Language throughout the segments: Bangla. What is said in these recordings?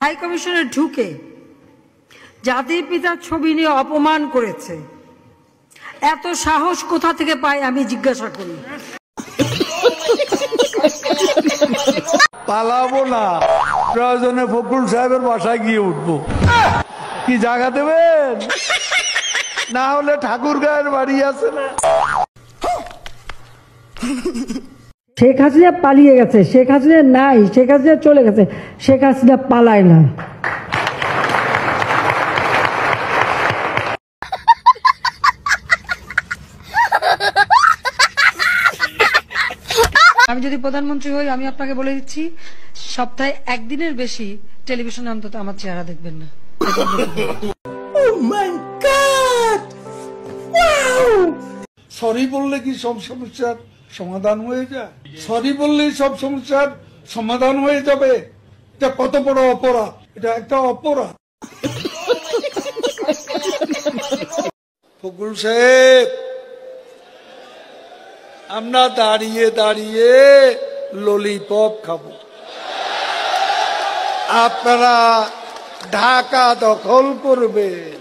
হাই কমিশনে ঢুকে জাতির পিতার ছবি নিয়ে অপমান করেছে। এত সাহস কোথা থেকে পায় আমি জিজ্ঞাসা করি। পালাবো না, প্রয়োজনে ফখরুল সাহেবের বাসায় গিয়ে উঠবো। কি জায়গা দেবেন? না হলে ঠাকুর গায়ের বাড়ি আছে না। শেখ হাসিনা পালিয়ে গেছে, শেখ হাসিনা নাই, শেখ হাসিনা চলে গেছে, শেখ হাসিনা পালায় না। আমি যদি প্রধানমন্ত্রী হই, আমি আপনাকে বলে দিচ্ছি, সপ্তাহে একদিনের বেশি টেলিভিশনে অন্তত আমার চেহারা দেখবেন না। সরি বললে কি সব সমস্যার সমাধান হয়ে যায়? সরি বললেই সব সমস্যার সমাধান হয়ে যাবে? এটা কত বড় অপরাধ! এটা একটা অপরাধ। ফখরুল সাহেব, আমরা দাঁড়িয়ে দাঁড়িয়ে ললিপপ খাবো, আপনারা ঢাকা দখল করবেন।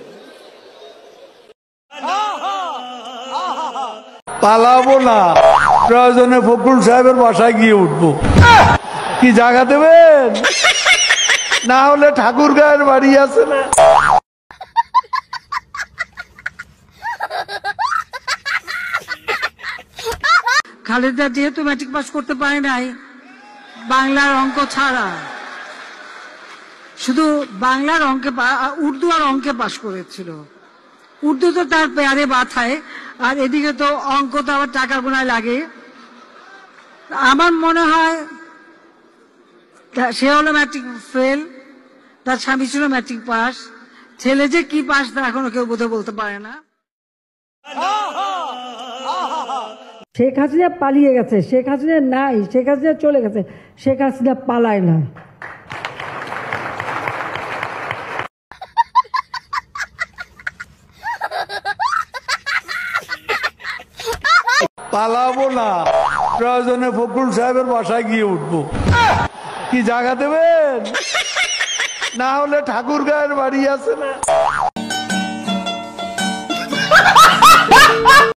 পালাবো না, প্রয়োজনে ফখরুল সাহেবের বাসায় গিয়ে উঠবো। কি জায়গা দেবেন? না হলে ঠাকুর গায়ের বাড়ি আছে না। খালেদা যেহেতু ম্যাট্রিক পাস করতে পারে নাই, বাংলার অঙ্ক ছাড়া শুধু বাংলার অঙ্কে, উর্দু আর অঙ্কে পাস করেছিল। উর্দু তো তার পেয়ারে বাথায়, আর এদিকে তো অঙ্ক তো আবার টাকা গোনায় লাগে। আমার মনে হয় সে হলো ম্যাট্রিক ফেল, তার স্বামী ছিল ম্যাট্রিক পাস। ছেলে যে কি পাস তা এখনো কেউ বোধহয় বলতে পারে না। শেখ হাসিনা পালিয়ে গেছে, শেখ হাসিনা নাই, শেখ হাসিনা চলে গেছে, শেখ হাসিনা পালায় না। পালাবো না, প্রয়োজনে ফখরুল সাহেবের বাসায় গিয়ে উঠবো। কি জায়গা দেবেন? না হলে ঠাকুর গায়ের বাড়ি আছে না।